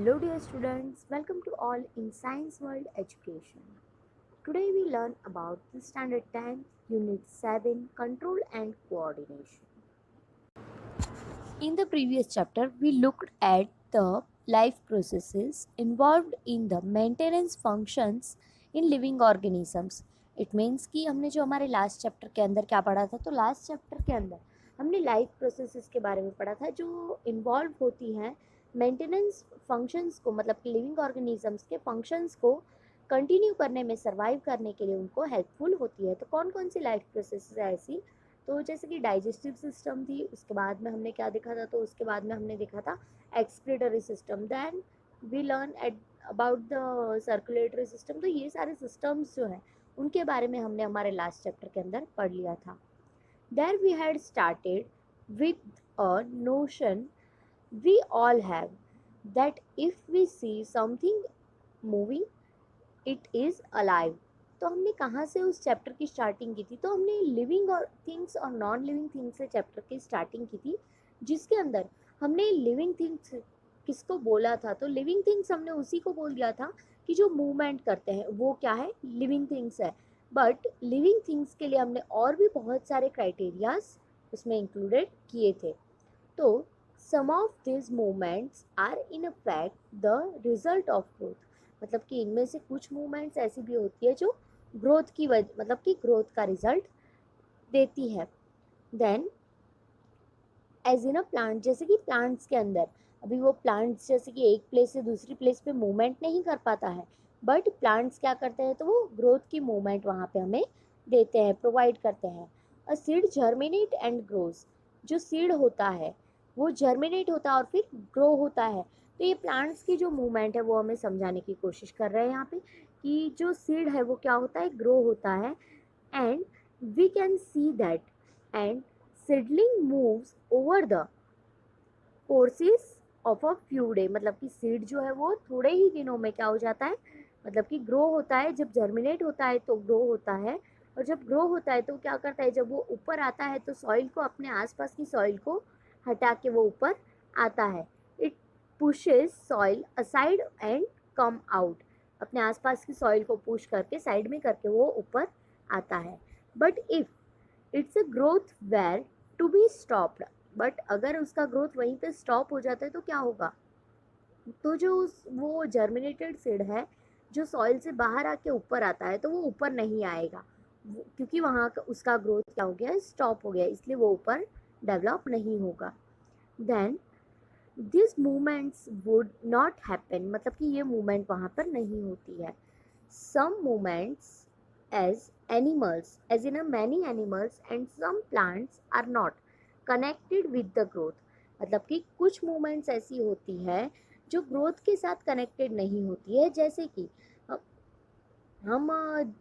Hello dear students, welcome to all in Science World Education. Today we learn about the Standard 10, Unit 7, Control and Coordination. In the previous chapter, we looked at the life processes involved in the maintenance functions in living organisms. It means कि हमने जो हमारे last chapter के अंदर क्या पढ़ा था, तो लास्ट चैप्टर के अंदर हमने लाइफ प्रोसेसेस के बारे में पढ़ा था जो इन्वॉल्व होती हैं मेंटेनेंस फंक्शंस को, मतलब कि लिविंग ऑर्गेनिजम्स के फंक्शंस को कंटिन्यू करने में, सर्वाइव करने के लिए उनको हेल्पफुल होती है। तो कौन कौन सी लाइफ प्रोसेसेस है ऐसी, तो जैसे कि डाइजेस्टिव सिस्टम थी, उसके बाद में हमने क्या देखा था, तो उसके बाद में हमने देखा था excretory system, then we learn at about the circulatory system. तो ये सारे सिस्टम्स जो हैं उनके बारे में हमने हमारे लास्ट चैप्टर के अंदर पढ़ लिया था। There we had started with a notion we all have that if we see something moving it is alive। तो हमने कहाँ से उस चैप्टर की स्टार्टिंग की थी, तो हमने लिविंग और थिंग्स और नॉन लिविंग थिंग्स से चैप्टर की स्टार्टिंग की थी, जिसके अंदर हमने लिविंग थिंग्स किसको बोला था, तो लिविंग थिंग्स हमने उसी को बोल दिया था कि जो मूवमेंट करते हैं वो क्या है, लिविंग थिंग्स है। बट लिविंग थिंग्स के लिए हमने और भी बहुत सारे क्राइटेरियाज उसमें इंक्लूडेड किए थे। तो some of these movements are in effect the result of growth, मतलब कि इनमें से कुछ मूवमेंट्स ऐसी भी होती है जो ग्रोथ की वजह, मतलब कि ग्रोथ का रिजल्ट देती है। Then as in a plant, जैसे कि प्लांट्स के अंदर अभी वो प्लांट्स जैसे कि एक प्लेस से दूसरी प्लेस पे मूवमेंट नहीं कर पाता है, बट प्लांट्स क्या करते हैं, तो वो ग्रोथ की मूवमेंट वहाँ पे हमें देते हैं, प्रोवाइड करते हैं। A seed germinate and grows, जो सीड होता है वो जर्मिनेट होता है और फिर ग्रो होता है। तो ये प्लांट्स की जो मूवमेंट है वो हमें समझाने की कोशिश कर रहे हैं यहाँ पे कि जो सीड है वो क्या होता है, ग्रो होता है। And we can see that and seedling moves over the courses of a few day, मतलब कि सीड जो है वो थोड़े ही दिनों में क्या हो जाता है, मतलब कि ग्रो होता है। जब जर्मिनेट होता है तो ग्रो होता है, और जब ग्रो होता है तो क्या करता है, जब वो ऊपर आता है तो सॉइल को, अपने आसपास की सॉइल को हटा के वो ऊपर आता है। It pushes soil aside and come out, अपने आसपास की सॉइल को पुश करके साइड में करके वो ऊपर आता है। But if it's a growth were to be stopped, but अगर उसका ग्रोथ वहीं पे स्टॉप हो जाता है तो क्या होगा, तो जो वो जर्मिनेटेड सीड है जो सॉइल से बाहर आके ऊपर आता है तो वो ऊपर नहीं आएगा, क्योंकि वहाँ का उसका ग्रोथ क्या हो गया, स्टॉप हो गया, इसलिए वो ऊपर डेवलप नहीं होगा। Then this movements would not happen, मतलब कि ये मूवमेंट वहाँ पर नहीं होती है। Some movements as animals, as in a many animals and some plants are not connected with the growth, मतलब कि कुछ मूवमेंट्स ऐसी होती है जो ग्रोथ के साथ कनेक्टेड नहीं होती है। जैसे कि हम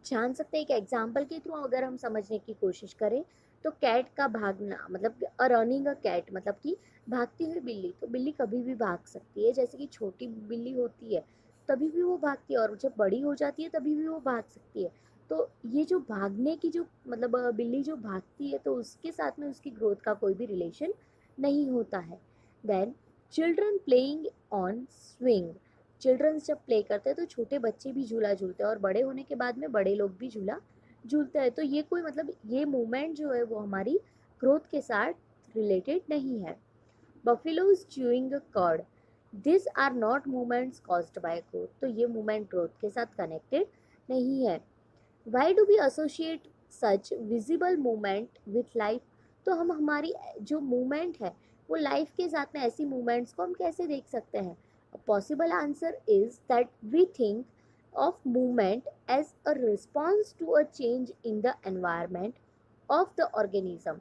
जान सकते हैं, एक एग्जाम्पल के थ्रू अगर हम समझने की कोशिश करें तो कैट का भागना, मतलब रनिंग अ कैट, मतलब कि भागती हुई बिल्ली, तो बिल्ली कभी भी भाग सकती है। जैसे कि छोटी बिल्ली होती है तभी भी वो भागती है, और जब बड़ी हो जाती है तभी भी वो भाग सकती है। तो ये जो भागने की जो, मतलब बिल्ली जो भागती है तो उसके साथ में उसकी ग्रोथ का कोई भी रिलेशन नहीं होता है। Then children playing on swing, childrens जब प्ले करते हैं तो छोटे बच्चे भी झूला झूलते हैं, और बड़े होने के बाद में बड़े लोग भी झूला झूलते हैं। तो ये कोई, मतलब ये मूवमेंट जो है वो हमारी ग्रोथ के साथ रिलेटेड नहीं है। Buffaloes chewing a curd, this are not movements caused by growth, तो ये मूवमेंट ग्रोथ के साथ कनेक्टेड नहीं है। Why do we associate such visible movement with life, तो हम हमारी जो मूवमेंट है वो लाइफ के साथ में ऐसी मूवमेंट्स को हम कैसे देख सकते हैं। Possible answer is that we think of movement as a response to a change in the environment of the organism।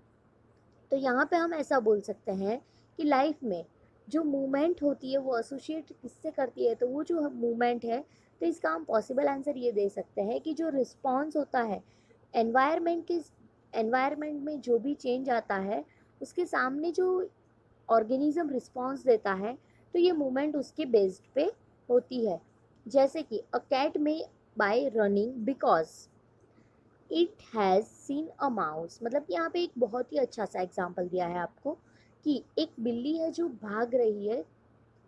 तो यहाँ पे हम ऐसा बोल सकते हैं कि लाइफ में जो मूवमेंट होती है वो एसोसिएट किससे करती है, तो वो जो मूवमेंट है, तो इसका हम पॉसिबल आंसर ये दे सकते हैं कि जो रिस्पॉन्स होता है एनवायरनमेंट के, एनवायरनमेंट में जो भी चेंज आता है उसके सामने जो ऑर्गेनिज्म रिस्पॉन्स देता है, तो ये मूवमेंट उसके बेस्ड पे होती है। जैसे कि अ कैट में bye running because it has seen a mouse, मतलब यहाँ पे एक बहुत ही अच्छा सा एग्जांपल दिया है आपको कि एक बिल्ली है जो भाग रही है।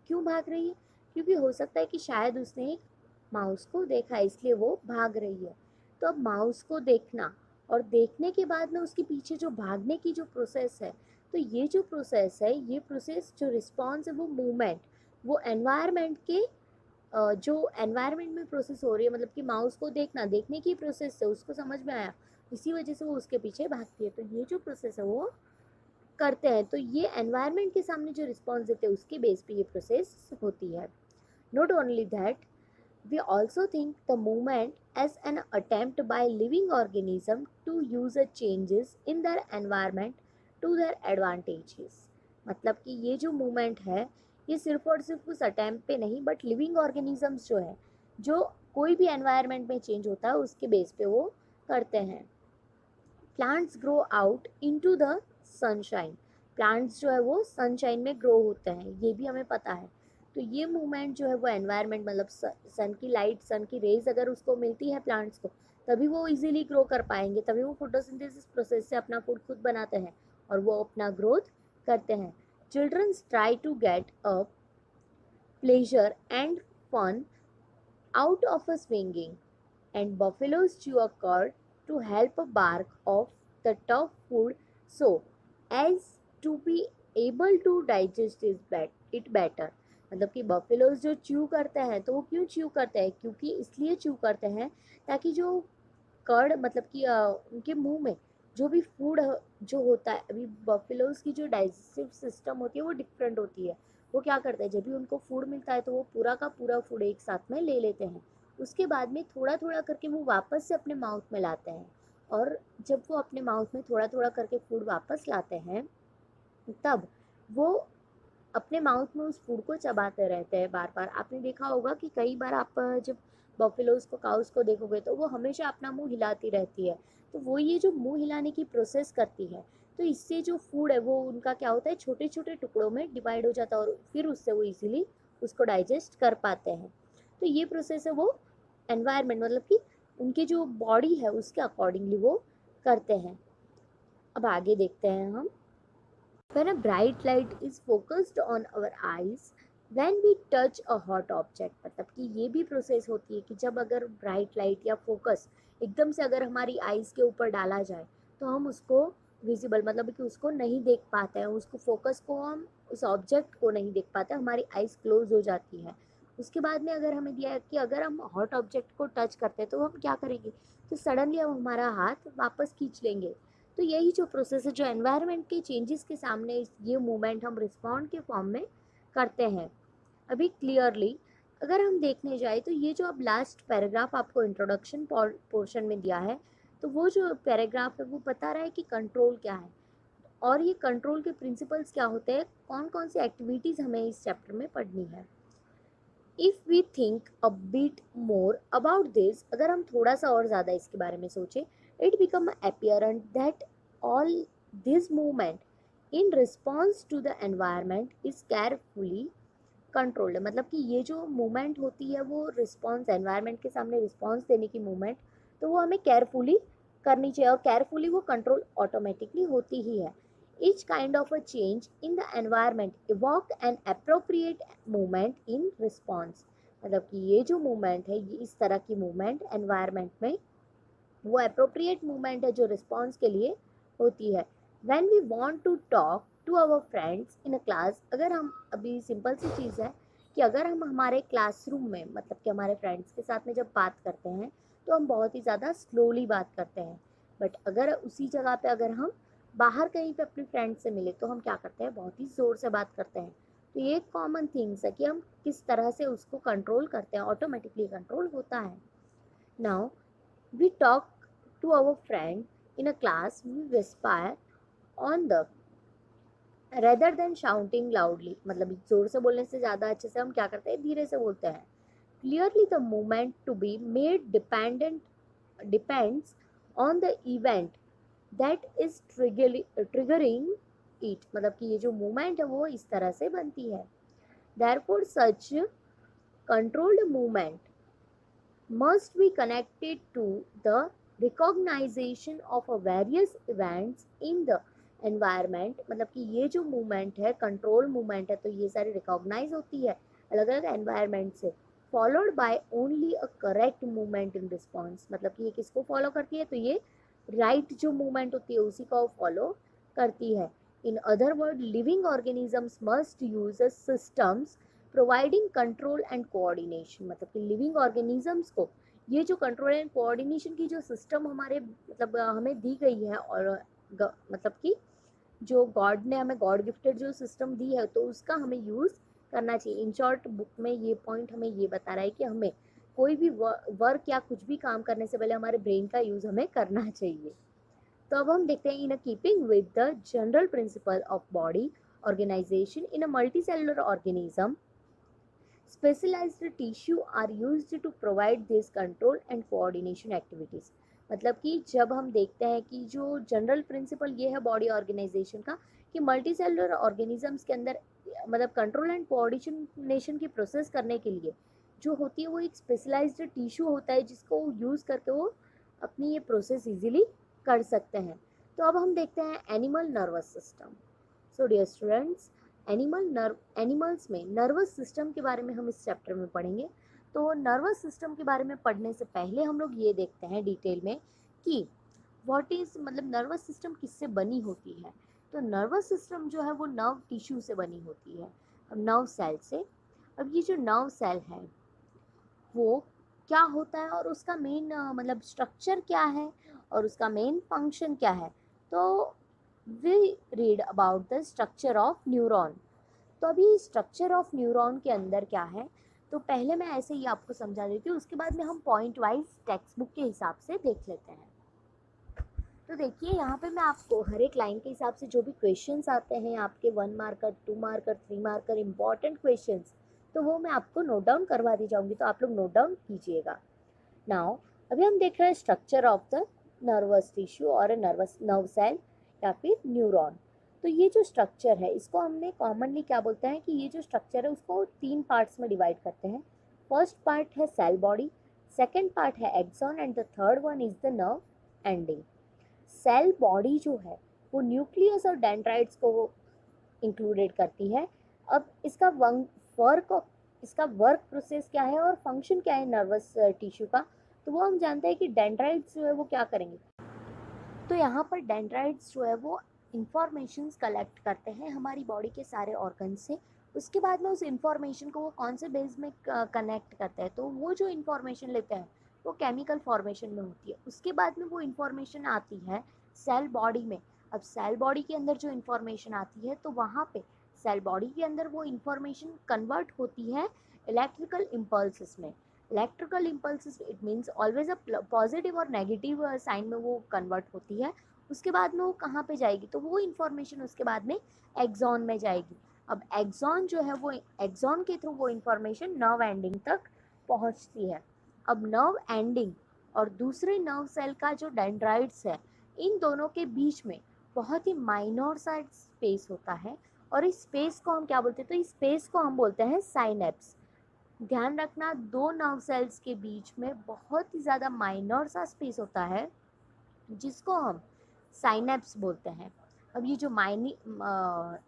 क्यों भाग रही है, क्योंकि हो सकता है कि शायद उसने एक माउस को देखा इसलिए वो भाग रही है। तो अब माउस को देखना और देखने के बाद में उसके पीछे जो भागने की जो प्रोसेस है, तो ये जो प्रोसेस है, ये प्रोसेस जो रिस्पॉन्स है, वो मूवमेंट, वो एनवायरनमेंट के जो एनवायरनमेंट में प्रोसेस हो रही है, मतलब कि माउस को देखना, देखने की प्रोसेस है, उसको समझ में आया, इसी वजह से वो उसके पीछे भागती है। तो ये जो प्रोसेस है वो करते हैं। तो ये एनवायरनमेंट के सामने जो रिस्पॉन्स देते हैं उसके बेस पे ये प्रोसेस होती है। Not only that, we also think the movement as an attempt by living organism to use the changes in their environment to their advantages। मतलब कि ये जो मूवमेंट है, ये सिर्फ और सिर्फ उस अटेम्प्ट पे नहीं, बट लिविंग ऑर्गेनिजम्स जो है, जो कोई भी एनवायरनमेंट में चेंज होता है उसके बेस पे वो करते हैं। Plants grow out into the sunshine. Plants जो है वो सनशाइन में ग्रो होते हैं, ये भी हमें पता है। तो ये मूवमेंट जो है वो एनवायरनमेंट, मतलब सन की लाइट, सन की रेज अगर उसको मिलती है प्लांट्स को, तभी वो इजीली ग्रो कर पाएंगे, तभी वो फोटोसिंथेसिस प्रोसेस से अपना फूड खुद बनाते हैं और वो अपना ग्रोथ करते हैं। Childrens try to get a pleasure and fun out of a swinging, and buffaloes chew a cud to help a bark off the tough food so as to be able to digest it better। मतलब कि buffaloes जो chew करते हैं, तो वो क्यों chew करते हैं? क्योंकि इसलिए च्यू करते हैं ताकि जो कड़, मतलब कि उनके मुंह में जो भी फूड जो होता है, अभी बफेलोज की जो डाइजेस्टिव सिस्टम होती है वो डिफरेंट होती है। वो क्या करते हैं, जब भी उनको फूड मिलता है तो वो पूरा का पूरा फूड एक साथ में ले लेते हैं। उसके बाद में थोड़ा थोड़ा करके वो वापस से अपने माउथ में लाते हैं, और जब वो अपने माउथ में थोड़ा थोड़ा करके फूड वापस लाते हैं, तब वो अपने माउथ में उस फूड को चबाते रहते हैं बार बार। आपने देखा होगा कि कई बार आप जब बफेलोज को, काउस को देखोगे तो वो हमेशा अपना मुंह हिलाती रहती है। तो वो ये जो मुंह हिलाने की प्रोसेस करती है, तो इससे जो फूड है वो उनका क्या होता है, छोटे छोटे टुकड़ों में डिवाइड हो जाता है, और फिर उससे वो इजीली उसको डाइजेस्ट कर पाते हैं। तो ये प्रोसेस है वो एनवायरनमेंट, मतलब कि उनके जो बॉडी है उसके अकॉर्डिंगली वो करते हैं। अब आगे देखते हैं हम। When a bright light is focused on our eyes, when we touch a hot object, मतलब कि ये भी प्रोसेस होती है कि जब अगर ब्राइट लाइट या फोकस एकदम से अगर हमारी आईज के ऊपर डाला जाए, तो हम उसको विजिबल, मतलब कि उसको नहीं देख पाते हैं, उसको फोकस को हम उस ऑब्जेक्ट को नहीं देख पाते, हमारी आईज क्लोज हो जाती है। उसके बाद में अगर हमें दिया है कि अगर हम हॉट ऑब्जेक्ट को टच करते हैं तो हम क्या करेंगे, तो सडनली हम हमारा हाथ वापस खींच लेंगे। तो यही जो प्रोसेस है, जो एनवायरनमेंट के चेंजेस के सामने ये मूवमेंट हम रिस्पॉन्ड के फॉर्म में करते हैं। अभी क्लियरली अगर हम देखने जाए, तो ये जो अब लास्ट पैराग्राफ आपको इंट्रोडक्शन पोर्शन में दिया है, तो वो जो पैराग्राफ है वो बता रहा है कि कंट्रोल क्या है, और ये कंट्रोल के प्रिंसिपल्स क्या होते हैं, कौन कौन सी एक्टिविटीज़ हमें इस चैप्टर में पढ़नी है। If we think a bit more about this, अगर हम थोड़ा सा और ज़्यादा इसके बारे में सोचें, it become apparent that all this movement in response to the environment is carefully controlled. मतलब कि ये जो मूवमेंट होती है वो रिस्पॉन्स, एनवायरमेंट के सामने रिस्पॉन्स देने की मूवमेंट, तो वो हमें केयरफुली करनी चाहिए, और केयरफुली वो कंट्रोल ऑटोमेटिकली होती ही है। Each kind of a change in the environment evoke an appropriate movement in response। मतलब कि ये जो मूवमेंट है, ये इस तरह की मूवमेंट एनवायरमेंट में वो अप्रोप्रिएट मूवमेंट है जो रिस्पॉन्स के लिए होती है। When we want to talk to our friends in a class, अगर हम, अभी सिंपल सी चीज़ है कि अगर हम हमारे क्लासरूम में, मतलब कि हमारे फ्रेंड्स के साथ में जब बात करते हैं, तो हम बहुत ही ज़्यादा स्लोली बात करते हैं। बट अगर उसी जगह पे अगर हम बाहर कहीं पे अपने फ्रेंड से मिले, तो हम क्या करते हैं, बहुत ही ज़ोर से बात करते हैं। तो ये एक कॉमन थिंग्स है कि हम किस तरह से उसको कंट्रोल करते हैं, ऑटोमेटिकली कंट्रोल होता है। Now we talk to our friend in a class, we whisper on the rather than shouting loudly। मतलब जोर से बोलने से ज़्यादा अच्छे से हम क्या करते हैं, धीरे से बोलते हैं। Clearly the movement to be made depends on the event that is triggering it। मतलब कि ये जो movement है वो इस तरह से बनती है। Therefore such controlled movement must be connected to the recognition of a various events in the environment। मतलब कि ये जो मूवमेंट है, कंट्रोल मूवमेंट है, तो ये सारी रिकॉग्नाइज होती है अलग अलग एनवायरनमेंट से, followed by only a correct movement in response, मतलब कि ये किसको फॉलो करती है, तो ये राइट जो मूवमेंट होती है उसी को फॉलो करती है। In other word living organisms must use systems providing control and coordination, मतलब कि लिविंग ऑर्गेनिजम्स को ये जो कंट्रोल एंड कोऑर्डिनेशन की जो सिस्टम हमारे मतलब हमें दी गई है, और मतलब कि जो गॉड ने हमें गॉड गिफ्टेड जो सिस्टम दी है तो उसका हमें यूज़ करना चाहिए। इन शॉर्ट बुक में ये पॉइंट हमें ये बता रहा है कि हमें कोई भी वर्क या कुछ भी काम करने से पहले हमारे ब्रेन का यूज़ हमें करना चाहिए। तो अब हम देखते हैं in a keeping with the general principle of body organisation in a multicellular organism, specialised tissue are used to provide this control and coordination activities. मतलब कि जब हम देखते हैं कि जो जनरल प्रिंसिपल ये है बॉडी ऑर्गेनाइजेशन का कि मल्टी सेलुलर ऑर्गेनिजम्स के अंदर मतलब कंट्रोल एंड कोऑर्डिनेशन की प्रोसेस करने के लिए जो होती है वो एक स्पेशलाइज्ड टिश्यू होता है जिसको यूज़ करके वो अपनी ये प्रोसेस इजीली कर सकते हैं। तो अब हम देखते हैं animal nervous system. So dear students, animals में नर्वस सिस्टम के बारे में हम इस चैप्टर में पढ़ेंगे। तो नर्वस सिस्टम के बारे में पढ़ने से पहले हम लोग ये देखते हैं डिटेल में कि व्हाट इज मतलब नर्वस सिस्टम किससे बनी होती है। तो नर्वस सिस्टम जो है वो नर्व टिश्यू से बनी होती है, नर्व सेल से। अब ये जो नर्व सेल है वो क्या होता है और उसका मेन मतलब स्ट्रक्चर क्या है और उसका मेन फंक्शन क्या है। तो we read about the structure of neuron. तो अभी स्ट्रक्चर ऑफ न्यूरॉन के अंदर क्या है, तो पहले मैं ऐसे ही आपको समझा देती हूँ, उसके बाद में हम पॉइंट वाइज टेक्स्ट बुक के हिसाब से देख लेते हैं। तो देखिए यहाँ पे मैं आपको हर एक लाइन के हिसाब से जो भी क्वेश्चंस आते हैं आपके 1 marker 2 marker 3 marker important questions, तो वो मैं आपको नोट डाउन करवा दी जाऊंगी, तो आप लोग नोट डाउन कीजिएगा। नाउ अभी हम देख रहे हैं structure of the nervous tissue और नर्वस नर्व सेल या फिर न्यूरॉन। तो ये जो स्ट्रक्चर है इसको हमने कॉमनली क्या बोलते हैं कि ये जो स्ट्रक्चर है उसको 3 पार्ट्स में डिवाइड करते हैं। फर्स्ट पार्ट है सेल बॉडी, सेकेंड पार्ट है axon and the third one is the nerve ending. Cell body जो है वो न्यूक्लियस और डेंड्राइट्स को इंक्लूडेड करती है। अब इसका वर्क इसका वर्क प्रोसेस क्या है और फंक्शन क्या है नर्वस टिश्यू का, तो वो हम जानते हैं कि डेंड्राइट्स जो है वो क्या करेंगे। तो यहाँ पर डेंड्राइट्स जो है वो इंफॉर्मेशंस कलेक्ट करते हैं हमारी बॉडी के सारे ऑर्गन से। उसके बाद में उस इंफॉर्मेशन को वो कौन से बेस में कनेक्ट करते हैं, तो वो जो इंफॉर्मेशन लेते हैं वो केमिकल फॉर्मेशन में होती है। उसके बाद में वो इंफॉर्मेशन आती है सेल बॉडी में। अब सेल बॉडी के अंदर जो इंफॉर्मेशन आती है तो वहाँ पे सेल बॉडी के अंदर वो इंफॉर्मेशन कन्वर्ट होती है इलेक्ट्रिकल इम्पल्सेस में। Electrical impulses it means always a positive और नेगेटिव साइन में वो कन्वर्ट होती है। उसके बाद में वो कहाँ पे जाएगी, तो वो इन्फॉर्मेशन उसके बाद में एक्सॉन में जाएगी। अब एक्सॉन जो है वो एक्सॉन के थ्रू वो इन्फॉर्मेशन नर्व एंडिंग तक पहुँचती है। अब नर्व एंडिंग और दूसरे नर्व सेल का जो डेंड्राइट्स है इन दोनों के बीच में बहुत ही माइनर सा स्पेस होता है, और इस स्पेस को हम क्या बोलते हैं, तो इस स्पेस को हम बोलते हैं साइनेप्स। ध्यान रखना दो नर्व सेल्स के बीच में बहुत ही ज़्यादा माइनर सा स्पेस होता है जिसको हम साइनेप्स बोलते हैं। अब ये जो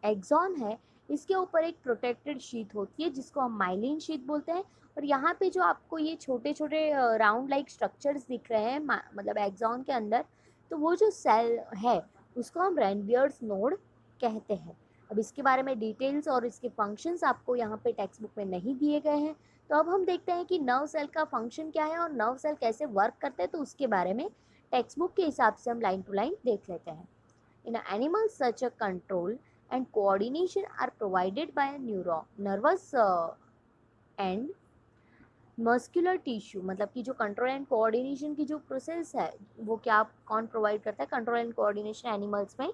एक्सॉन है इसके ऊपर एक प्रोटेक्टेड शीट होती है जिसको हम माइलिन शीट बोलते हैं। और यहाँ पे जो आपको ये छोटे छोटे राउंड लाइक स्ट्रक्चर्स दिख रहे हैं मतलब एक्सॉन के अंदर, तो वो जो सेल है उसको हम रेनवियर्स नोड कहते हैं। अब इसके बारे में डिटेल्स और इसके फंक्शंस आपको यहाँ पे टेक्स्ट बुक में नहीं दिए गए हैं। तो अब हम देखते हैं कि नर्व सेल का फंक्शन क्या है और नर्व सेल कैसे वर्क करते हैं, तो उसके बारे में टेक्स्ट बुक के हिसाब से हम लाइन टू लाइन देख लेते हैं। In animal such a control and coordination are provided by neuron nervous and muscular tissue, मतलब कि जो कंट्रोल एंड कोऑर्डिनेशन की जो प्रोसेस है वो क्या कौन प्रोवाइड करता है, कंट्रोल एंड कोऑर्डिनेशन एनिमल्स में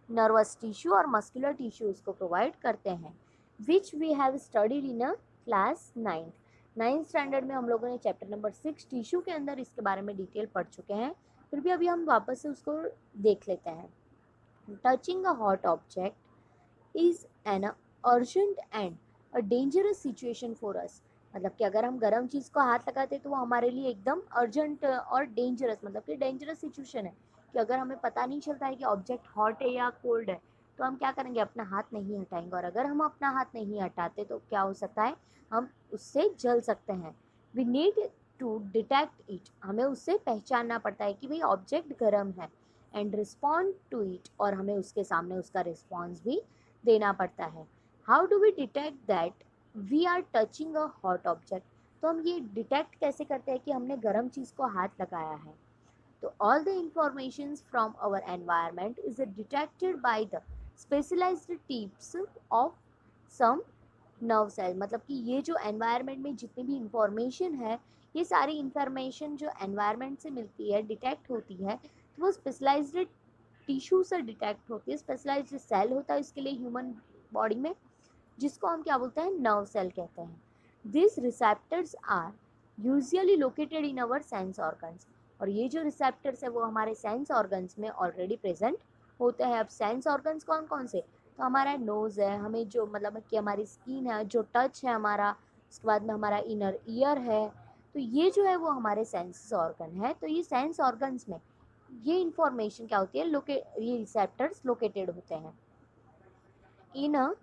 नर्वस टिश्यू और मस्कुलर टिश्यू उसको प्रोवाइड करते हैं, which we have studied in a class 9th standard में। हम लोगों ने चैप्टर नंबर 6 टिश्यू के अंदर इसके बारे में डिटेल पढ़ चुके हैं, फिर भी अभी हम वापस से उसको देख लेते हैं। Touching a hot object is an urgent and a dangerous situation for us, मतलब कि अगर हम गर्म चीज़ को हाथ लगाते हैं तो वो हमारे लिए एकदम अर्जेंट और डेंजरस, मतलब कि डेंजरस सिचुएशन है कि अगर हमें पता नहीं चलता है कि ऑब्जेक्ट हॉट है या कोल्ड है तो हम क्या करेंगे, अपना हाथ नहीं हटाएंगे, और अगर हम अपना हाथ नहीं हटाते तो क्या हो सकता है, हम उससे जल सकते हैं। We need to detect it, हमें उससे पहचानना पड़ता है कि भाई ऑब्जेक्ट गर्म है, एंड रिस्पॉन्ड टू इट, और हमें उसके सामने उसका रिस्पॉन्स भी देना पड़ता है। How do we detect that we are touching a hot object, तो हम ये डिटेक्ट कैसे करते हैं कि हमने गर्म चीज़ को हाथ लगाया है। तो all the informations from our environment is detected by the specialized tips of some nerve cell, मतलब कि ये जो environment में जितनी भी information है, ये सारी information जो environment से मिलती है, detect होती है, तो वो specialized tissue से detect होती है। specialized cell होता है इसके लिए human body में, जिसको हम क्या बोलते हैं, नर्व सेल कहते हैं। This receptors are usually located in our sense organs, और ये जो रिसेप्टर्स है वो हमारे सेंस ऑर्गन्स में ऑलरेडी प्रेजेंट होते हैं। अब सेंस ऑर्गन्स कौन कौन से, तो हमारा नोज़ है, हमें जो मतलब कि हमारी स्किन है, जो टच है हमारा, उसके बाद में हमारा इनर ईयर है, तो ये जो है वो हमारे सेंस ऑर्गन है। तो ये सेंस ऑर्गन्स में ये इंफॉर्मेशन क्या होती है, ये रिसेप्टर्स लोकेटेड होते हैं। In a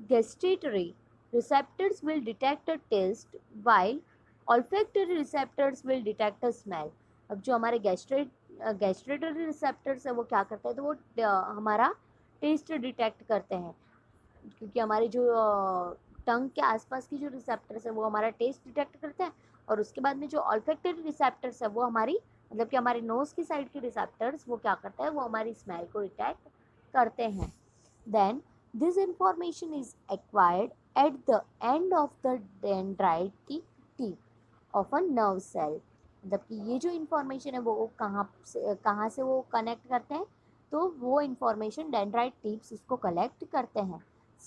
gustatory receptors will detect a taste, while olfactory receptors will detect a smell। अब जो हमारे गैस्ट्रेटरी रिसेप्टर्स है वो क्या करते हैं, तो वो हमारा टेस्ट डिटेक्ट करते हैं, क्योंकि हमारे जो टंग के आसपास की जो रिसेप्टर्स है वो हमारा टेस्ट डिटेक्ट करते हैं, और उसके बाद में जो ऑल्फैक्टरी रिसेप्टर्स है वो हमारी मतलब कि हमारे नोज़ की साइड के रिसेप्टर्स वो क्या करते हैं, वो हमारी स्मेल को डिटेक्ट करते हैं। Then this information is acquired at the end of the dendritic tip of a nerve cell, मतलब कि ये जो इंफॉर्मेशन है वो कहाँ से वो कनेक्ट करते हैं, तो वो इंफॉर्मेशन डेंड्राइट टिप्स उसको कलेक्ट करते हैं।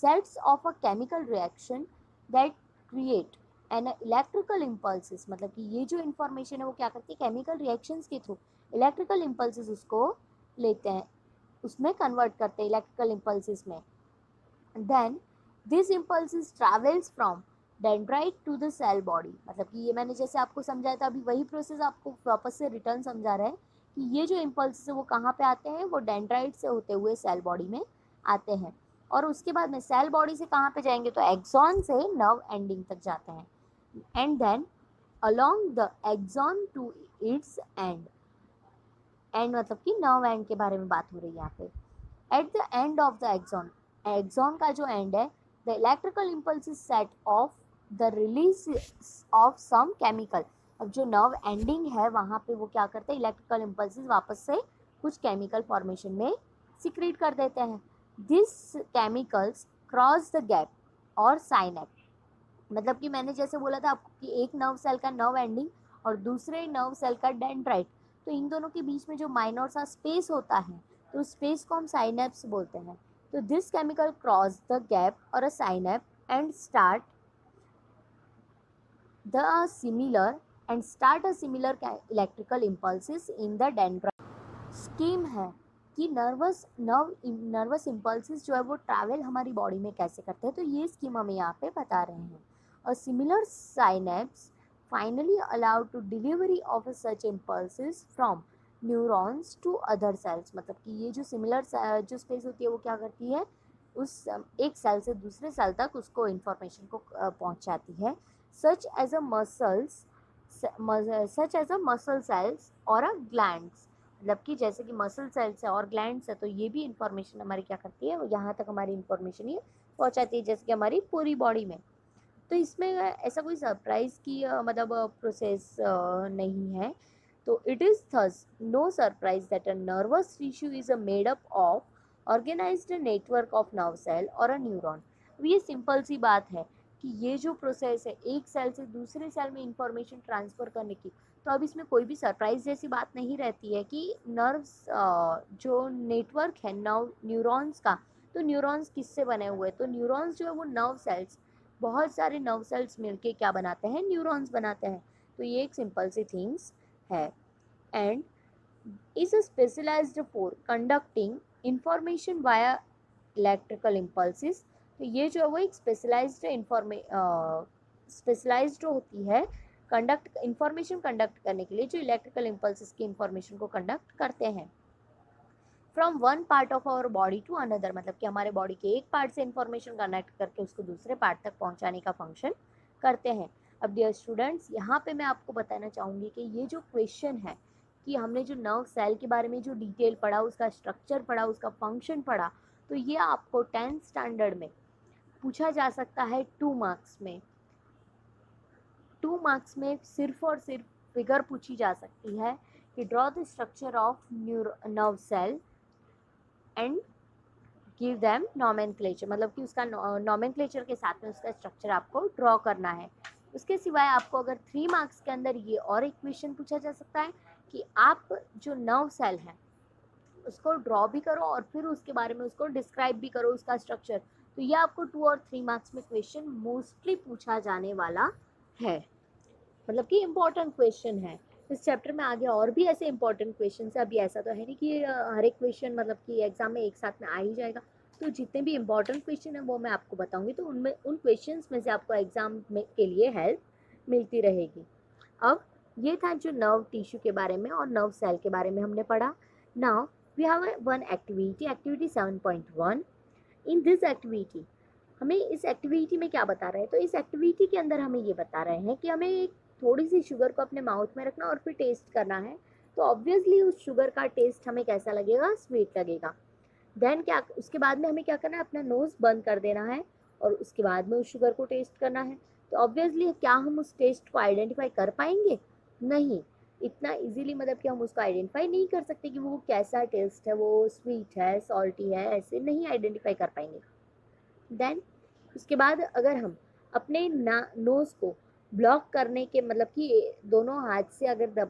Sets of a chemical reaction that create an electrical impulses, मतलब कि ये जो इंफॉर्मेशन है वो क्या करती है, केमिकल रिएक्शंस के थ्रू इलेक्ट्रिकल इम्पल्सिस उसको लेते हैं, उसमें कन्वर्ट करते हैं इलेक्ट्रिकल इम्पल्सिस में। Then this impulses travels from dendrite to the cell body, मतलब कि ये मैंने जैसे आपको समझाया था, अभी वही प्रोसेस आपको वापस से रिटर्न समझा रहे हैं कि ये जो इम्पल्सिस है वो कहाँ पे आते हैं, वो डेंड्राइट से होते हुए सेल बॉडी में आते हैं, और उसके बाद में सेल बॉडी से कहाँ पे जाएंगे, तो एक्सॉन से नर्व एंडिंग तक जाते हैं, and then along the axon to its end, and मतलब कि नर्व एंड के बारे में बात हो रही है यहाँ पे। At the end of the axon, axon का जो एंड है, the electrical impulse set off the release of some chemical, अब जो नर्व एंडिंग है वहाँ पे वो क्या करते हैं, इलेक्ट्रिकल इम्पल्स वापस से कुछ केमिकल फॉर्मेशन में सिक्रीट कर देते हैं। This chemicals cross the gap और साइनेप, मतलब कि मैंने जैसे बोला था आपको कि एक नर्व सेल का नर्व एंडिंग और दूसरे नर्व सेल का डेंड्राइट, तो इन दोनों के बीच में जो माइनर सा स्पेस होता है, तो स्पेस को हम साइनेप्स बोलते हैं। तो this chemical cross the gap और a synapse and start the similar electrical impulses in the dendrite. Scheme है कि नर्वस इम्पल्सिस जो है वो ट्रैवल हमारी बॉडी में कैसे करते हैं, तो ये स्कीम हमें यहाँ पे बता रहे हैं। और similar synapse finally allowed to delivery of such impulses from neurons to other cells, मतलब कि ये जो सिमिलर जो स्पेस होती है वो क्या करती है, उस एक सेल से दूसरे सेल तक उसको इंफॉर्मेशन को पहुंचाती है। Such as a muscle cells और अ ग्लैंड्स, मतलब कि जैसे कि मसल सेल्स है और ग्लैंड्स है, तो ये भी इंफॉर्मेशन हमारी क्या करती है, यहाँ तक हमारी इंफॉर्मेशन ये पहुँचाती है, जैसे कि हमारी पूरी बॉडी में। तो इसमें ऐसा कोई सरप्राइज़ की मतलब प्रोसेस नहीं है। तो it is thus no surprise that a nervous tissue is a made up of organised network of nerve cell और अ न्यूरॉन। अब ये सिंपल सी बात है कि ये जो प्रोसेस है एक सेल से दूसरे सेल में इंफॉर्मेशन ट्रांसफ़र करने की, तो अब इसमें कोई भी सरप्राइज जैसी बात नहीं रहती है कि नर्व्स जो नेटवर्क है न्यूरॉन्स का, तो न्यूरॉन्स किससे बने हुए हैं, तो न्यूरॉन्स जो है वो नर्व सेल्स, बहुत सारे नर्व सेल्स मिलके क्या बनाते हैं, न्यूरॉन्स बनाते हैं। तो ये एक सिंपल सी थिंग्स है। And is specialised for conducting information via electrical impulses, तो ये जो है वो एक स्पेशलाइज्ड होती है इंफॉर्मेशन कंडक्ट करने के लिए, जो इलेक्ट्रिकल इम्पल्सिस की इंफॉर्मेशन को कंडक्ट करते हैं। From one part of our body to another, मतलब कि हमारे बॉडी के एक पार्ट से इंफॉर्मेशन कनेक्ट करके उसको दूसरे पार्ट तक पहुंचाने का फंक्शन करते हैं। अब डियर स्टूडेंट्स, यहाँ पे मैं आपको बताना चाहूँगी कि ये जो क्वेश्चन है कि हमने जो नर्व सेल के बारे में जो डिटेल पढ़ा, उसका स्ट्रक्चर पढ़ा, उसका फंक्शन पढ़ा, तो ये आपको 10th स्टैंडर्ड में पूछा जा सकता है 2 मार्क्स में। 2 मार्क्स में सिर्फ और सिर्फ फिगर पूछी जा सकती है कि draw the structure of nerve cell and give them nomenclature, मतलब कि उसका नॉमेनक्लेचर के साथ में उसका स्ट्रक्चर आपको ड्रॉ करना है। उसके सिवाय आपको अगर 3 मार्क्स के अंदर ये और एक क्वेश्चन पूछा जा सकता है कि आप जो नर्व सेल है उसको ड्रॉ भी करो और फिर उसके बारे में उसको डिस्क्राइब भी करो उसका स्ट्रक्चर। तो ये आपको 2 और 3 मार्क्स में क्वेश्चन मोस्टली पूछा जाने वाला है, मतलब कि इम्पोर्टेंट क्वेश्चन है। इस चैप्टर में आगे और भी ऐसे इंपॉर्टेंट क्वेश्चन है। अभी ऐसा तो है नहीं कि हर एक क्वेश्चन मतलब कि एग्जाम में एक साथ में आ ही जाएगा, तो जितने भी इंपॉर्टेंट क्वेश्चन है वो मैं आपको बताऊंगी, तो उनमें उन क्वेश्चंस में से आपको एग्जाम में के लिए हेल्प मिलती रहेगी। अब ये था जो नर्व टिश्यू के बारे में और नर्व सेल के बारे में हमने पढ़ा। Now we have one activity, activity 7.1। In this activity हमें इस एक्टिविटी में क्या बता रहे हैं, तो इस एक्टिविटी के अंदर हमें ये बता रहे हैं कि हमें एक थोड़ी सी शुगर को अपने माउथ में रखना और फिर टेस्ट करना है। तो ऑब्वियसली उस शुगर का टेस्ट हमें कैसा लगेगा, स्वीट लगेगा। देन क्या, उसके बाद में हमें क्या करना है, अपना नोज बंद कर देना है और उसके बाद में उस शुगर को टेस्ट करना है। तो ऑब्वियसली क्या हम उस टेस्ट को आइडेंटिफाई कर पाएंगे? नहीं, इतना इजीली मतलब कि हम उसको आइडेंटिफाई नहीं कर सकते कि वो कैसा टेस्ट है, वो स्वीट है, सॉल्टी है, ऐसे नहीं आइडेंटिफाई कर पाएंगे। देन उसके बाद अगर हम अपने नोज़ को ब्लॉक करने के मतलब कि दोनों हाथ से अगर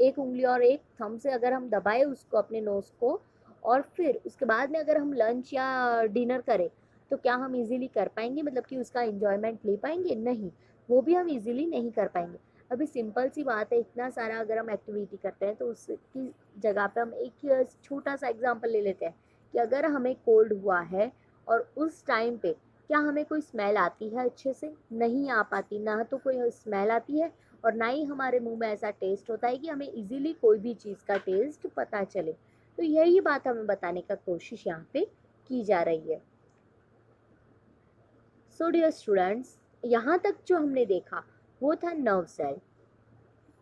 एक उंगली और एक थंब से अगर हम दबाए उसको अपने नोज़ को और फिर उसके बाद में अगर हम लंच या डिनर करें, तो क्या हम इजीली कर पाएंगे, मतलब कि उसका इंजॉयमेंट ले पाएंगे? नहीं, वो भी हम इजीली नहीं कर पाएंगे। अभी सिंपल सी बात है, इतना सारा अगर हम एक्टिविटी करते हैं तो उसकी जगह पे हम एक छोटा सा एग्जांपल ले लेते हैं कि अगर हमें कोल्ड हुआ है और उस टाइम पे क्या हमें कोई स्मेल आती है? अच्छे से नहीं आ पाती, ना तो कोई स्मेल आती है और ना ही हमारे मुंह में ऐसा टेस्ट होता है कि हमें इजीली कोई भी चीज़ का टेस्ट पता चले। तो यही बात हमें बताने का कोशिश यहाँ पे की जा रही है। सो डियर स्टूडेंट्स, यहाँ तक जो हमने देखा वो था नर्व सेल।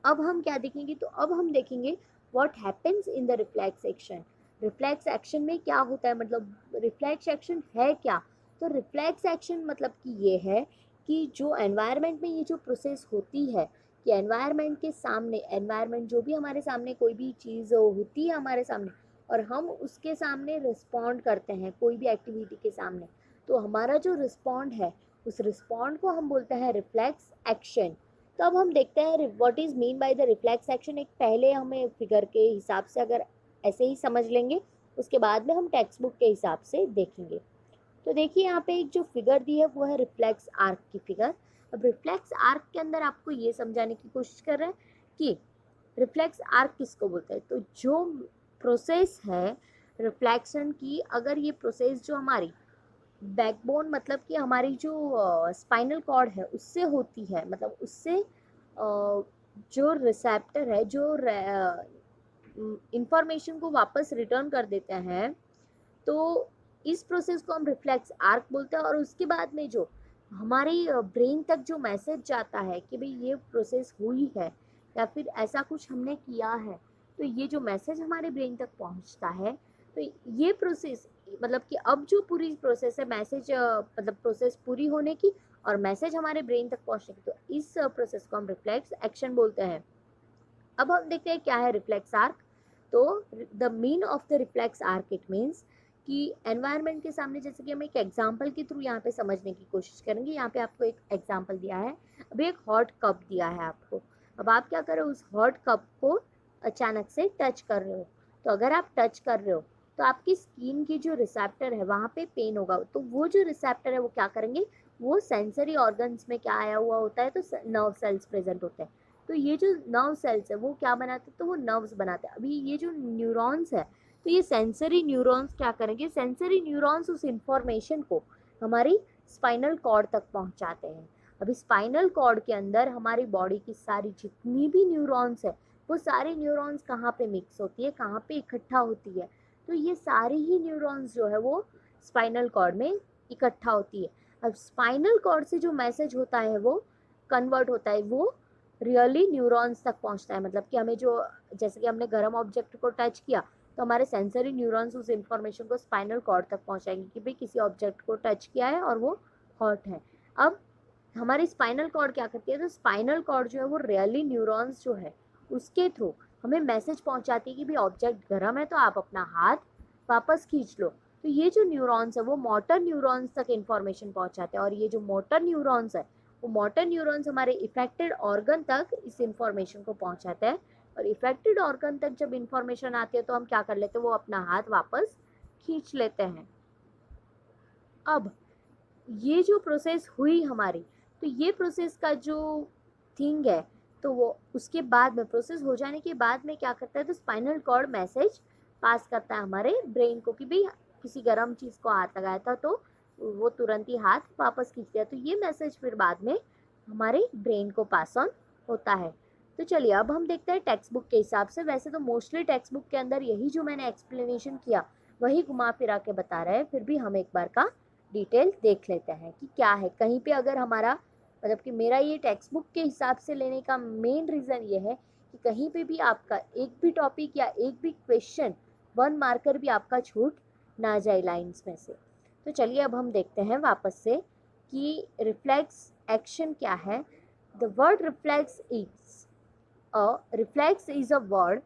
अब हम क्या देखेंगे, तो अब हम देखेंगे what happens in the reflex action. Reflex action में क्या होता है, मतलब रिफ्लेक्स एक्शन है क्या? तो रिफ्लेक्स एक्शन मतलब कि ये है कि जो एनवायरनमेंट में ये जो प्रोसेस होती है कि एनवायरनमेंट के सामने, एनवायरनमेंट जो भी हमारे सामने कोई भी चीज़ होती है हमारे सामने और हम उसके सामने रिस्पॉन्ड करते हैं कोई भी एक्टिविटी के सामने, तो हमारा जो रिस्पॉन्ड है उस रिस्पॉन्ड को हम बोलते हैं रिफ्लेक्स एक्शन। तो अब हम देखते हैं what is mean by the reflex action. एक पहले हमें फिगर के हिसाब से अगर ऐसे ही समझ लेंगे, उसके बाद में हम टेक्स्ट बुक के हिसाब से देखेंगे। तो देखिए यहाँ पे एक जो फिगर दी है वो है रिफ्लेक्स आर्क की फिगर। अब रिफ्लेक्स आर्क के अंदर आपको ये समझाने की कोशिश कर रहे हैं कि रिफ्लेक्स आर्क किसको बोलते हैं। तो जो प्रोसेस है रिफ्लेक्शन की, अगर ये प्रोसेस जो हमारी बैकबोन मतलब कि हमारी जो स्पाइनल कॉर्ड है उससे होती है, मतलब उससे जो रिसेप्टर है जो इंफॉर्मेशन को वापस रिटर्न कर देते हैं, तो इस प्रोसेस को हम रिफ्लेक्स आर्क बोलते हैं। और उसके बाद में जो हमारी ब्रेन तक जो मैसेज जाता है कि भाई ये प्रोसेस हुई है या फिर ऐसा कुछ हमने किया है, तो ये जो मैसेज हमारे ब्रेन तक पहुंचता है, तो ये प्रोसेस मतलब कि अब जो पूरी प्रोसेस है मैसेज मतलब प्रोसेस पूरी होने की और मैसेज हमारे ब्रेन तक पहुंचने की, तो इस प्रोसेस को हम रिफ्लेक्स एक्शन बोलते हैं। अब हम देखते हैं क्या है रिफ्लेक्स आर्क। तो the mean of the reflex arc it means कि एनवायरनमेंट के सामने, जैसे कि हम एक एग्जांपल के थ्रू यहाँ पे समझने की कोशिश करेंगे। यहाँ पे आपको एक एग्जांपल दिया है, अभी एक हॉट कप दिया है आपको। अब आप क्या कर रहे हो, उस हॉट कप को अचानक से टच कर रहे हो। तो अगर आप टच कर रहे हो तो आपकी स्किन की जो रिसेप्टर है वहाँ पे पेन होगा, तो वो जो रिसेप्टर है वो क्या करेंगे, वो सेंसरी ऑर्गन्स में क्या आया हुआ होता है, तो नर्व सेल्स प्रेजेंट होते हैं। तो ये जो नर्व सेल्स है वो क्या बनाते हैं, तो वो नर्व्स बनाते हैं। अभी ये जो न्यूरॉन्स है, तो ये सेंसरी न्यूरॉन्स क्या करेंगे, सेंसरी न्यूरॉन्स उस इंफॉर्मेशन को हमारी स्पाइनल कॉर्ड तक पहुंचाते हैं। अभी स्पाइनल कॉर्ड के अंदर हमारी बॉडी की सारी जितनी भी न्यूरॉन्स है वो सारी न्यूरॉन्स कहाँ पे मिक्स होती है, कहाँ पे इकट्ठा होती है, तो ये सारी ही न्यूरॉन्स जो है वो स्पाइनल कॉर्ड में इकट्ठा होती है। अब स्पाइनल कॉर्ड से जो मैसेज होता है वो कन्वर्ट होता है, वो रियली न्यूरॉन्स तक पहुंचता है। मतलब कि हमें जो, जैसे कि हमने गर्म ऑब्जेक्ट को टच किया तो हमारे सेंसरी न्यूरॉन्स उस इंफॉर्मेशन को स्पाइनल कॉर्ड तक पहुंचाएंगे कि भाई किसी ऑब्जेक्ट को टच किया है और वो हॉट है। अब हमारी स्पाइनल कॉर्ड क्या करती है, तो स्पाइनल कॉर्ड जो है वो रियली न्यूरॉन्स जो है उसके थ्रू हमें मैसेज पहुंचाती है कि भाई ऑब्जेक्ट गर्म है तो आप अपना हाथ वापस खींच लो। तो ये जो न्यूरॉन्स है वो मोटर न्यूरॉन्स तक इंफॉर्मेशन पहुंचाते हैं, और ये जो मोटर न्यूरॉन्स है वो मोटर न्यूरॉन्स हमारे इफेक्टेड ऑर्गन तक इस इंफॉर्मेशन को पहुंचाते हैं। और इफेक्टेड ऑर्गन तक जब इंफॉर्मेशन आती है तो हम क्या कर लेते हैं, वो अपना हाथ वापस खींच लेते हैं। अब ये जो प्रोसेस हुई हमारी, तो ये प्रोसेस का जो थिंग है, तो वो उसके बाद में प्रोसेस हो जाने के बाद में क्या करता है, तो स्पाइनल कॉर्ड मैसेज पास करता है हमारे ब्रेन को कि भाई किसी गर्म चीज़ को हाथ लगाया था तो वो तुरंत ही हाथ वापस खींच दिया। तो ये मैसेज फिर बाद में हमारे ब्रेन को पास ऑन होता है। तो चलिए अब हम देखते हैं टेक्स्ट बुक के हिसाब से। वैसे तो मोस्टली टेक्स्ट बुक के अंदर यही जो मैंने एक्सप्लेनेशन किया वही घुमा फिरा के बता रहे हैं, फिर भी हम एक बार का डिटेल देख लेते हैं कि क्या है। कहीं पे अगर हमारा, मतलब कि मेरा ये टेक्स्ट बुक के हिसाब से लेने का मेन रीज़न ये है कि कहीं पे भी आपका एक भी टॉपिक या एक भी क्वेश्चन 1 मार्कर भी आपका छूट ना जाए लाइंस में से। तो चलिए अब हम देखते हैं वापस से कि रिफ्लेक्स एक्शन क्या है। The word reflex is a word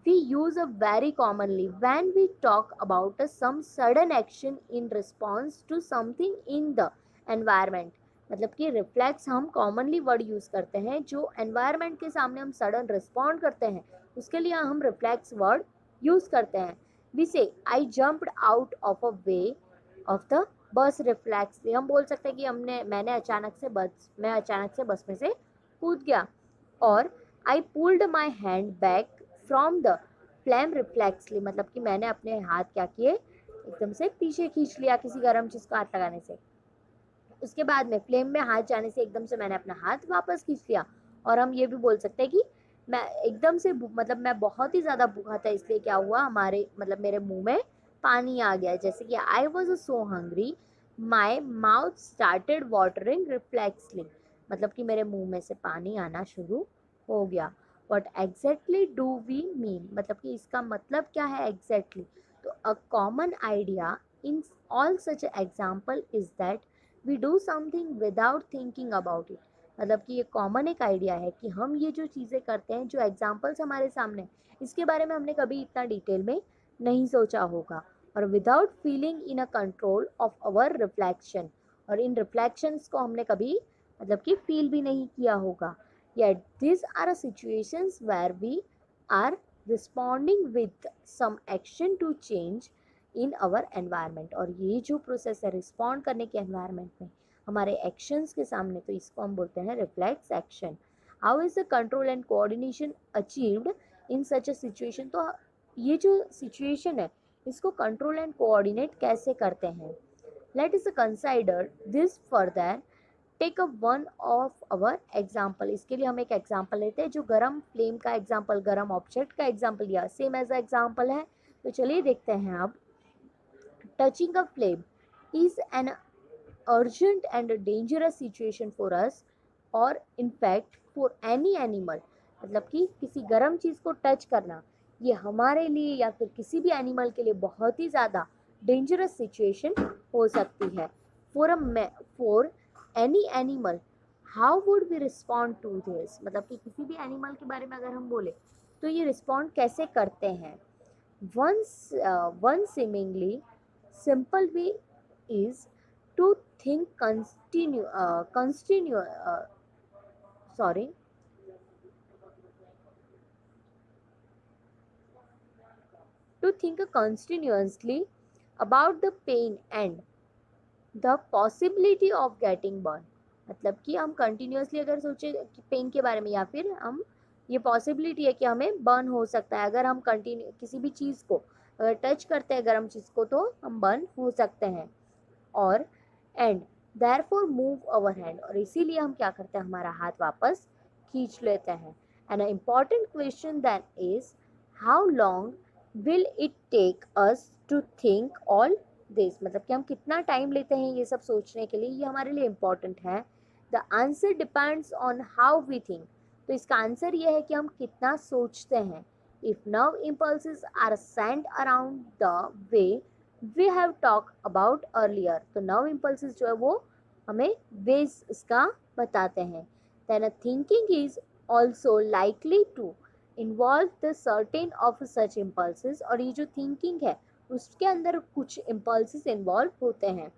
we use a very commonly when we talk about some sudden action in response to something in the environment। मतलब कि रिफ्लेक्स हम कॉमनली वर्ड यूज करते हैं जो environment के सामने हम सडन रिस्पॉन्ड करते हैं, उसके लिए हम रिफ्लेक्स वर्ड यूज करते हैं। वी से आई jumped out of a way of the bus. Reflex हम बोल सकते हैं कि मैं अचानक से बस में से कूद गया। और I pulled my hand back from the flame reflexly, मतलब कि मैंने अपने हाथ क्या किए, एकदम से पीछे खींच लिया किसी गर्म चीज को हाथ लगाने से। उसके बाद में फ्लेम में हाथ जाने से एकदम से मैंने अपना हाथ वापस खींच लिया। और हम ये भी बोल सकते हैं कि मैं एकदम से मतलब मैं बहुत ही ज्यादा भूखा था, इसलिए क्या हुआ, मेरे मुंह में पानी आ गया। जैसे कि I was so hungry my mouth started watering reflexly, मतलब कि मेरे मुंह में से पानी आना शुरू हो गया। What exactly do we mean, मतलब कि इसका मतलब क्या है एग्जैक्टली। तो a common idea in all such example is that we do something without thinking about it. मतलब कि ये कॉमन एक आइडिया है कि हम ये जो चीज़ें करते हैं, जो एग्जाम्पल्स हमारे सामने, इसके बारे में हमने कभी इतना डिटेल में नहीं सोचा होगा। और without feeling in a control of our reflection, और इन रिफ्लेक्शंस को हमने कभी मतलब कि फील भी नहीं किया होगा। Yet these are situations where we are responding with some action to change in our environment। और ये जो प्रोसेस है रिस्पॉन्ड करने के एनवायरनमेंट में हमारे एक्शंस के सामने, तो इसको हम बोलते हैं reflex action. How is the control and coordination achieved in such a situation. तो ये जो सिचुएशन है इसको कंट्रोल एंड कोऑर्डिनेट कैसे करते हैं। Let is consider this further. Take up one of our example. इसके लिए हम एक एग्जाम्पल लेते हैं जो गरम फ्लेम का एग्जाम्पल, गरम ऑब्जेक्ट का एग्जाम्पल लिया, सेम एज एग्जाम्पल है। तो चलिए देखते हैं अब। Touching a flame is an urgent and dangerous situation for us और इनफैक्ट फॉर एनी एनिमल। मतलब कि किसी गर्म चीज़ को टच करना ये हमारे लिए या फिर किसी भी एनिमल के लिए बहुत ही ज़्यादा डेंजरस सिचुएशन हो सकती है। For any animal how would we respond to this. मतलब कि किसी भी एनिमल के बारे में अगर हम बोले तो ये रिस्पॉन्ड कैसे करते हैं। One seemingly simple way is to think sorry to think continuously about the pain and the possibility of getting burn. मतलब कि हम कंटिन्यूसली अगर सोचे कि पेन के बारे में, या फिर हम ये पॉसिबिलिटी है कि हमें बर्न हो सकता है अगर हम कंटिन्यू किसी भी चीज़ को अगर टच करते हैं गर्म चीज़ को तो हम बर्न हो सकते हैं। और and therefore move our hand, और इसीलिए हम क्या करते हैं, हमारा हाथ वापस खींच लेते हैं। And a important question then is how long will it take us to think all this, मतलब कि हम कितना टाइम लेते हैं ये सब सोचने के लिए, ये हमारे लिए इम्पोर्टेंट है. The answer depends on how we think. तो इसका आंसर ये है कि हम कितना सोचते हैं. If nerve impulses are sent around the way we have talk about earlier, तो नर्व इम्पल्सेस जो है वो हमें वेज इसका बताते हैं. Then thinking is also likely to involve the certain of such impulses, और ये जो थिंकिंग है उसके अंदर कुछ इम्पल्सेस इन्वॉल्व होते हैं.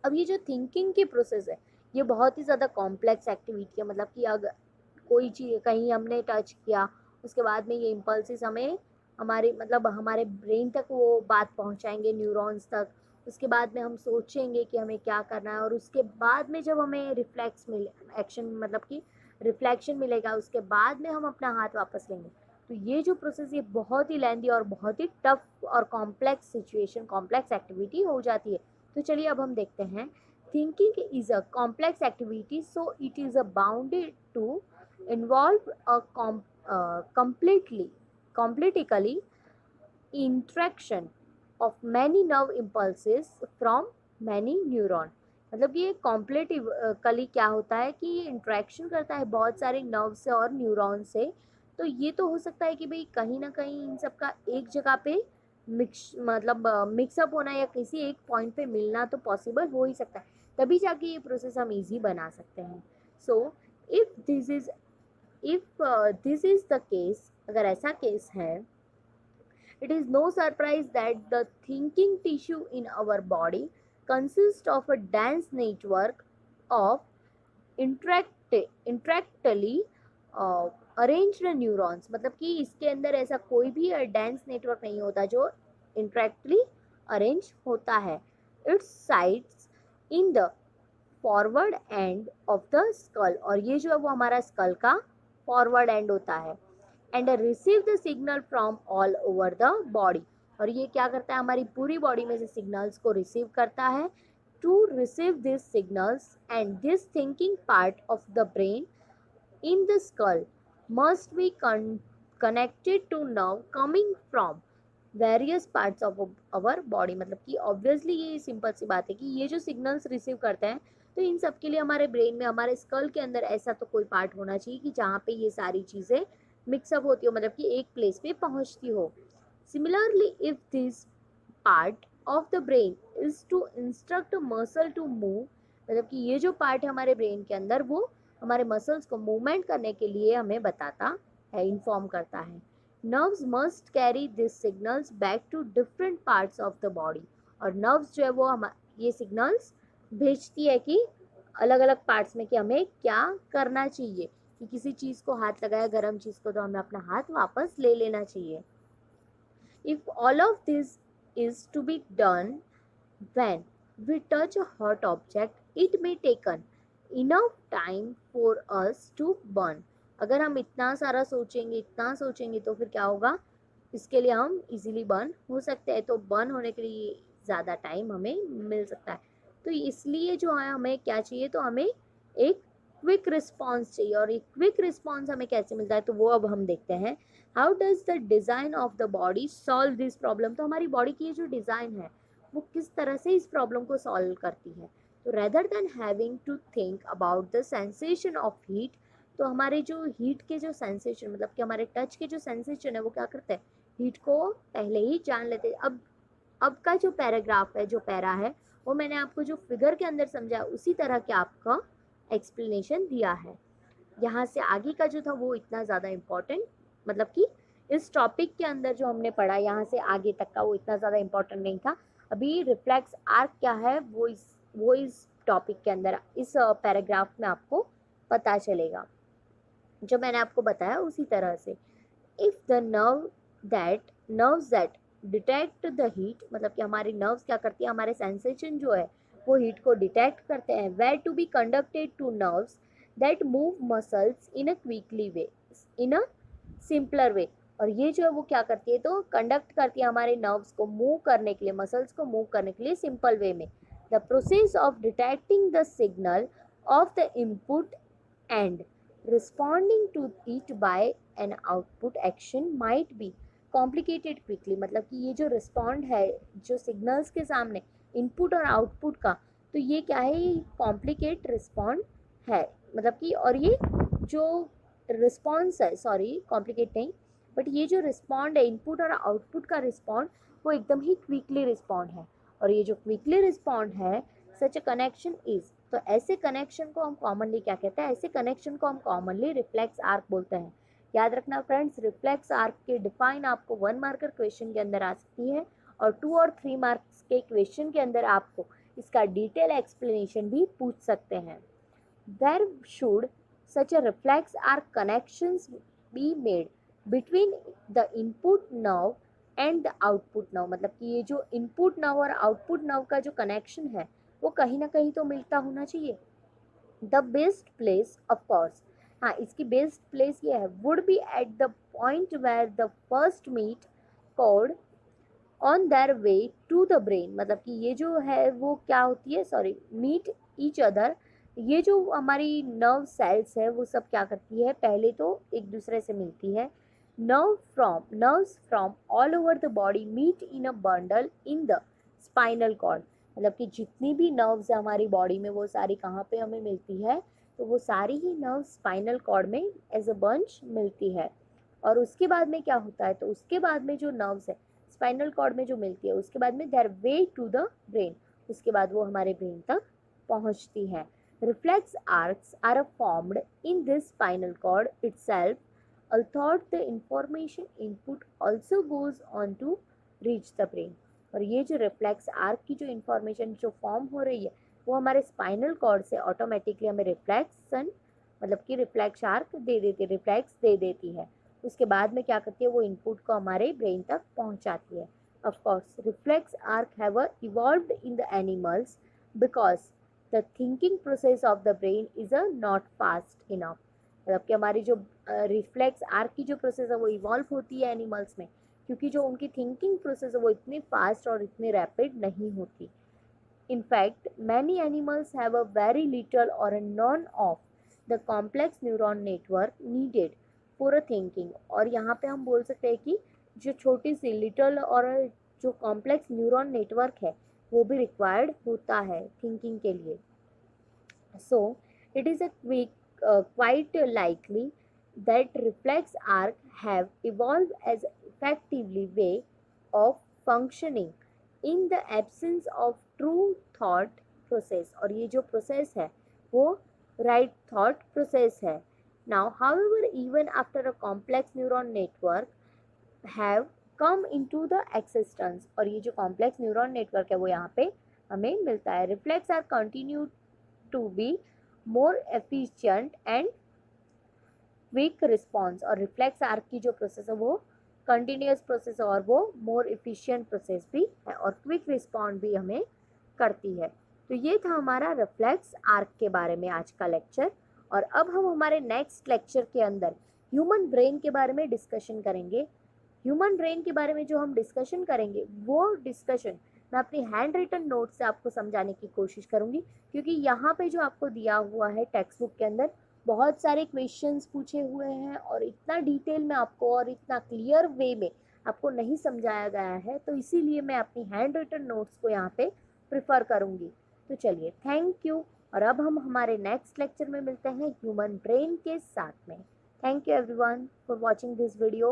अब ये जो थिंकिंग की प्रोसेस है ये बहुत ही ज़्यादा कॉम्प्लेक्स एक्टिविटी है, मतलब कि अगर कोई चीज़ कहीं हमने टच किया उसके बाद में ये इम्पल्सेस हमें हमारे मतलब हमारे ब्रेन तक वो बात पहुंचाएंगे, न्यूरॉन्स तक. उसके बाद में हम सोचेंगे कि हमें क्या करना है, और उसके बाद में जब हमें रिफ्लेक्स मिले एक्शन मतलब कि रिफ्लेक्शन मिलेगा उसके बाद में हम अपना हाथ वापस लेंगे. तो ये जो प्रोसेस ये बहुत ही लेंदी और बहुत ही टफ और कॉम्प्लेक्स सिचुएशन कॉम्प्लेक्स एक्टिविटी हो जाती है. तो चलिए अब हम देखते हैं. Thinking is a complex activity, so it is a bounded to involve a completely interaction of many nerve impulses from many neuron. मतलब ये कॉम्प्लेटिकली क्या होता है कि ये इंट्रैक्शन करता है बहुत सारे नर्व से और न्यूरॉन से. तो ये तो हो सकता है कि भाई कहीं ना कहीं इन सब का एक जगह पे मिक्सअप होना या किसी एक पॉइंट पे मिलना तो पॉसिबल हो ही सकता है, तभी जाके ये प्रोसेस हम इजी बना सकते हैं. So if this is this is the case, अगर ऐसा केस है, it is no surprise that the thinking tissue in our body consists of a dense network of intricately arranged neurons. मतलब कि इसके अंदर ऐसा कोई भी डेंस नेटवर्क नहीं होता जो इंट्रैक्टली अरेंज होता है. It's sites in the forward and of the skull, और ये जो है वो हमारा स्कल का फॉरवर्ड एंड होता है. And receive the signal from all over the body, और ये क्या करता है हमारी पूरी बॉडी में से सिग्नल्स को रिसीव करता है. To receive this signals and this thinking part of the brain in the skull must be connected to nerve coming from various parts of our body. मतलब कि ऑब्वियसली ये सिंपल सी बात है कि ये जो सिग्नल्स रिसीव करते हैं तो इन सब के लिए हमारे ब्रेन में हमारे स्कल के अंदर ऐसा तो कोई पार्ट होना चाहिए कि जहाँ पे ये सारी चीज़ें मिक्सअप होती हो, मतलब कि एक प्लेस पे पहुँचती हो. Similarly if this part of the brain is to instruct muscle to move, मतलब कि ये जो पार्ट है हमारे ब्रेन के अंदर वो हमारे मसल्स को मूवमेंट करने के लिए हमें बताता है, इन्फॉर्म करता है. Nerves must carry this signals back to different parts of the body, और नर्व्स जो है वो हम ये सिग्नल्स भेजती है कि अलग अलग पार्ट्स में कि हमें क्या करना चाहिए, कि किसी चीज़ को हाथ लगाया गर्म चीज़ को तो हमें अपना हाथ वापस ले लेना चाहिए. If all of this is to be done when we touch a hot object, it may taken enough time for us to burn. अगर हम इतना सोचेंगे तो फिर क्या होगा, इसके लिए हम इजीली बर्न हो सकते हैं. तो बर्न होने के लिए ज़्यादा टाइम हमें मिल सकता है. तो इसलिए जो है हमें क्या चाहिए, तो हमें एक क्विक रिस्पॉन्स चाहिए. और एक क्विक रिस्पॉन्स हमें कैसे मिलता है तो वो अब हम देखते हैं. How does the design of the body solve this problem. तो हमारी बॉडी की ये जो डिज़ाइन है वो किस तरह से इस प्रॉब्लम को सॉल्व करती है. तो rather than having to think about the sensation of heat, तो हमारे जो हीट के जो सेंसेशन मतलब कि हमारे टच के जो सेंसेशन है वो क्या करते हैं, हीट को पहले ही जान लेते हैं. अब का जो पैराग्राफ है जो पैरा है वो मैंने आपको जो फिगर के अंदर समझा उसी तरह के आपका एक्सप्लेनेशन दिया है. यहाँ से आगे का जो था वो इतना ज़्यादा इम्पोर्टेंट, मतलब कि इस टॉपिक के अंदर जो हमने पढ़ा यहाँ से आगे तक का वो इतना ज़्यादा इम्पोर्टेंट नहीं था. अभी रिफ्लेक्स आर्क क्या है वो इस टॉपिक के अंदर इस पैराग्राफ में आपको पता चलेगा, जो मैंने आपको बताया उसी तरह से. If the nerves that detect the heat, मतलब कि हमारी नर्व्स क्या करती है, हमारे सेंसेशन जो है वो हीट को डिटेक्ट करते हैं. Where to be conducted to nerves that move muscles in a quickly way, in a simpler way. और ये जो है वो क्या करती है, तो कंडक्ट करती है हमारे नर्व्स को मूव करने के लिए, मसल्स को मूव करने के लिए सिंपल वे में. The process of detecting the signal of the input and responding to it by an output action might be. Complicated quickly, मतलब कि ये जो रिस्पॉन्ड है जो सिग्नल्स के सामने इनपुट और आउटपुट का, तो ये क्या है, ये कॉम्प्लिकेट रिस्पॉन्ड है, मतलब कि और ये जो रिस्पॉन्स है, सॉरी कॉम्प्लिकेट नहीं, बट ये जो रिस्पॉन्ड है इनपुट और आउटपुट का रिस्पॉन्ड वो एकदम ही क्विकली रिस्पॉन्ड है। और ये जो क्विकली रिस्पॉन्ड है सच अ कनेक्शन इज, तो ऐसे कनेक्शन को हम कॉमनली क्या कहते हैं, ऐसे कनेक्शन को हम कॉमनली रिफ्लेक्स आर्क बोलते हैं। याद रखना फ्रेंड्स, रिफ्लेक्स आर्क के डिफाइन आपको 1 मार्कर क्वेश्चन के अंदर आ सकती है और 2 और 3 मार्क्स के क्वेश्चन के अंदर आपको इसका डिटेल एक्सप्लेनेशन भी पूछ सकते हैं। Where should such a reflex arc connections be made between the input nerve and the output nerve, मतलब कि ये जो input nerve और output nerve का जो connection है वो कहीं ना कहीं तो मिलता होना चाहिए। The best place of course, हाँ इसकी बेस्ट प्लेस ये है, would be at the point where the first meet chord on their way to the brain, मतलब कि ये जो है वो क्या होती है, सॉरी मीट ईच अदर, ये जो हमारी नर्व सेल्स है वो सब क्या करती है, पहले तो एक दूसरे से मिलती है। Nerves from all over the body meet in a bundle in the spinal cord, मतलब कि जितनी भी नर्व्स है हमारी बॉडी में वो सारी कहाँ पे हमें मिलती है, तो वो सारी ही नर्व स्पाइनल कॉर्ड में एज अ बंच मिलती है। और उसके बाद में क्या होता है, तो उसके बाद में जो नर्व्स है स्पाइनल कॉर्ड में जो मिलती है उसके बाद में their way to the brain, उसके बाद वो हमारे ब्रेन तक पहुंचती है। Reflex arcs are formed in this spinal cord itself, although the information input also goes on to reach the brain, और ये जो रिफ्लेक्स आर्क की जो इंफॉर्मेशन जो फॉर्म हो रही है वो हमारे स्पाइनल कॉर्ड से ऑटोमेटिकली हमें रिफ्लेक्शन, मतलब कि रिफ्लेक्स आर्क दे देती है, रिफ्लेक्स दे देती है। उसके बाद में क्या करती है, वो इनपुट को हमारे ब्रेन तक पहुंचाती है। Of course reflex arc have evolved in the animals because the thinking process of the brain is a not fast enough, मतलब कि हमारी जो रिफ्लेक्स आर्क की जो प्रोसेस है वो इवॉल्व होती है एनिमल्स में, क्योंकि जो उनकी थिंकिंग प्रोसेस है वो इतनी फास्ट और इतनी रैपिड नहीं होती। In fact, many animals have a very little or a none of the complex neuron network needed for a thinking, और यहाँ पे हम बोल सकते हैं कि जो छोटी सी लिटल और जो कॉम्प्लेक्स न्यूरॉन नेटवर्क है वो भी रिक्वायर्ड होता है थिंकिंग के लिए। So it is a quite likely that reflex arc have evolved as effectively way of functioning in the absence of true thought process, और ये जो process है वो right thought process है। Now however, even after a complex neuron network have come into the existence, और ये जो complex neuron network है वो यहाँ पे हमें मिलता है। Reflex are continue to be more efficient and quick response, और रिफ्लेक्स आर्क की जो प्रोसेस है वो कंटिन्यूस प्रोसेस और वो मोर एफिशिएंट प्रोसेस भी है और क्विक रिस्पॉन्ड भी हमें करती है। तो ये था हमारा रिफ्लेक्स आर्क के बारे में आज का लेक्चर, और अब हम हमारे नेक्स्ट लेक्चर के अंदर ह्यूमन ब्रेन के बारे में डिस्कशन करेंगे। ह्यूमन ब्रेन के बारे में जो हम डिस्कशन करेंगे वो डिस्कशन मैं अपनी हैंड रिटन नोट से आपको समझाने की कोशिश करूंगी, क्योंकि यहाँ पे जो आपको दिया हुआ है टेक्स्ट बुक के अंदर बहुत सारे क्वेश्चंस पूछे हुए हैं और इतना डिटेल में आपको और इतना क्लियर वे में आपको नहीं समझाया गया है, तो इसीलिए मैं अपनी हैंड रिटन नोट्स को यहाँ पे प्रिफर करूँगी। तो चलिए थैंक यू, और अब हम हमारे नेक्स्ट लेक्चर में मिलते हैं ह्यूमन ब्रेन के साथ में। Thank you everyone for watching this video.